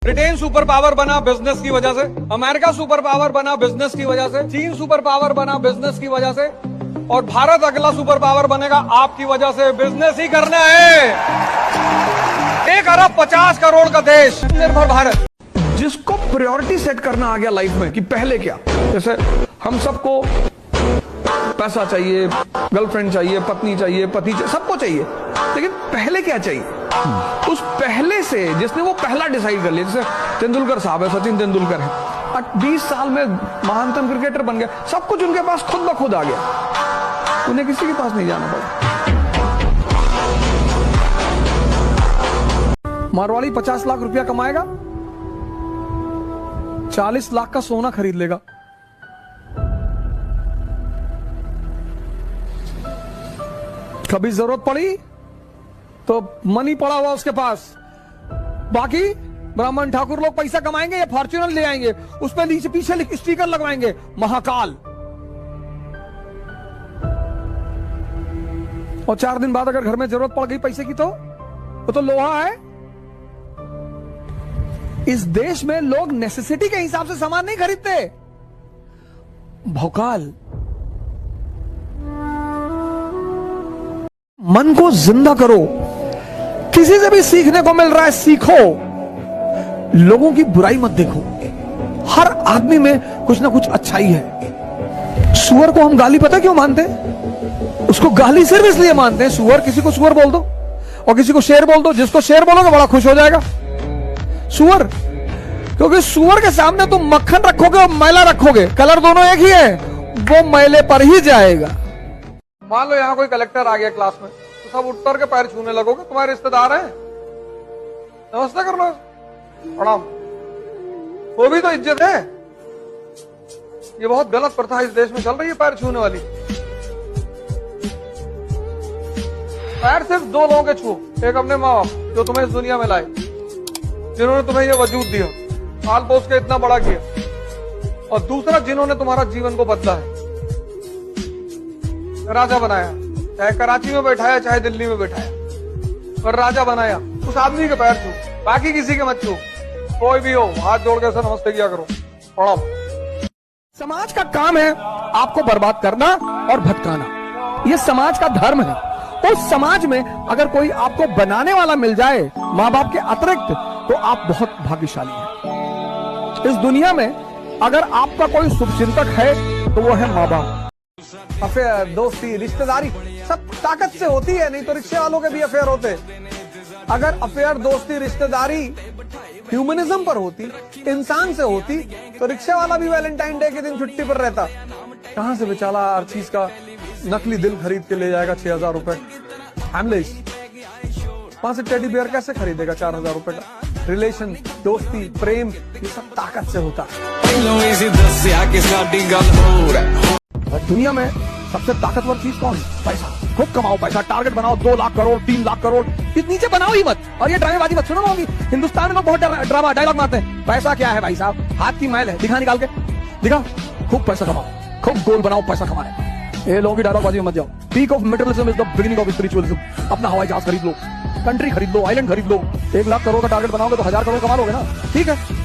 Britain super power बना business की वजह से, अमेरिका सुपर पावर बना बिजनेस की वजह से, चीन सुपर पावर बना बिजनेस की वजह से, और भारत अगला सुपर पावर बनेगा आपकी वजह से। बिजनेस ही करना है। 1 अरब 50 करोड़ का देश, निर्भर भारत। जिसको प्रायोरिटी सेट करना आ गया लाइफ में कि पहले क्या, जैसे हम सबको पैसा चाहिए, गर्लफ्रेंड चाहिए, पत्नी चाहिए, पति चाहिए, सबको चाहिए, लेकिन पहले क्या चाहिए? उस पहले से जिसने वो पहला डिसाइड कर लिया, जैसे तेंदुलकर साहब है, सचिन तेंदुलकर है, 20 साल में महानतम क्रिकेटर बन गया, सब कुछ उनके पास खुद ब खुद आ गया, उन्हें किसी के पास नहीं जाना पड़ा। मारवाड़ी 50 लाख रुपया कमाएगा, 40 लाख का सोना खरीद लेगा। कभी जरूरत पड़ी तो मनी पड़ा हुआ उसके पास। बाकी ब्राह्मण ठाकुर लोग पैसा कमाएंगे या फॉर्च्यूनर ले आएंगे, उस पर नीचे पीछे स्टिकर लगवाएंगे महाकाल, और 4 दिन बाद अगर घर में जरूरत पड़ गई पैसे की तो वो तो लोहा है। इस देश में लोग नेसेसिटी के हिसाब से सामान नहीं खरीदते, भौकाल। मन को जिंदा करो, किसी से भी सीखने को मिल रहा है सीखो, लोगों की बुराई मत देखो, हर आदमी में कुछ ना कुछ अच्छाई है। सुअर को हम गाली पता क्यों मानते हैं? उसको गाली सिर्फ इसलिए मानते हैं, सुअर, किसी को सुअर बोल दो और किसी को शेर बोल दो, जिसको शेर बोलोगे बड़ा खुश हो जाएगा सुअर, क्योंकि सुअर के सामने तुम मक्खन रखोगे और मैला रखोगे, कलर दोनों एक ही है, वो मैले पर ही जाएगा। मान लो यहाँ कोई कलेक्टर आ गया क्लास में, तो सब उठकर के पैर छूने लगोगे, तुम्हारे रिश्तेदार हैं, नमस्ते कर लो, प्रणाम, वो भी तो इज्जत है। ये बहुत गलत प्रथा इस देश में चल रही है, पैर छूने वाली। पैर सिर्फ 2 लोगों के छू, एक अपने माँ बाप जो तुम्हें इस दुनिया में लाए, जिन्होंने तुम्हें ये वजूद दिया, पाल पोस के इतना बड़ा किया, और दूसरा जिन्होंने तुम्हारा जीवन को बदला है, राजा बनाया, चाहे कराची में बैठाया चाहे दिल्ली में बैठाया, पर राजा बनाया, उस आदमी के पैर छू, बाकी किसी के मत छू। कोई भी हो हाथ जोड़ के ऐसा नमस्ते किया करो, प्रणाम। समाज का काम है आपको बर्बाद करना और भटकाना, ये समाज का धर्म है। उस समाज में अगर कोई आपको बनाने वाला मिल जाए माँ बाप के अतिरिक्त, तो आप बहुत भाग्यशाली हैं। इस दुनिया में अगर आपका कोई शुभचिंतक है तो वो है माँ बाप। अफेयर, दोस्ती, रिश्तेदारी सब ताकत से होती है, नहीं तो रिक्शे वालों के भी अफेयर होते। अगर अफेयर, दोस्ती, रिश्तेदारी ह्यूमनिज्म पर होती, इंसान से होती, तो रिक्शे वाला भी वैलेंटाइन डे के दिन छुट्टी पर रहता। कहां से बेचारा हर चीज का नकली दिल खरीद के ले जाएगा 6000 रुपए, फैमिलीज वहां से टेडी बियर कैसे खरीदेगा 4000 रुपए का? रिलेशन, दोस्ती, प्रेम, ये सब ताकत से होता है। दुनिया में सबसे ताकतवर चीज कौन है? पैसा। खूब कमाओ पैसा, टारगेट बनाओ 2 लाख करोड़, 3 लाख करोड़, इस नीचे बनाओ ही मत। और ये ड्रामेबाजी मत सुनो होगी, हिंदुस्तान में लोग बहुत ड्रामा डायलॉग मारते हैं। पैसा क्या है भाई साहब? हाथ की मैल है, दिखा निकाल के दिखा। खूब पैसा कमाओ, खूब गोल बनाओ, पैसा कमाए। ये लोगों की डायलॉग बाजी में मत जाओ। Peak of materialism is the beginning of spiritualism. अपना हवाई जहाज खरीद लो, कंट्री खरीद लो, आइलैंड खरीद लो, 1 लाख करोड़ का टारगेट बनाओगे तो 1000 करोड़ कमा लोगे ना, ठीक है।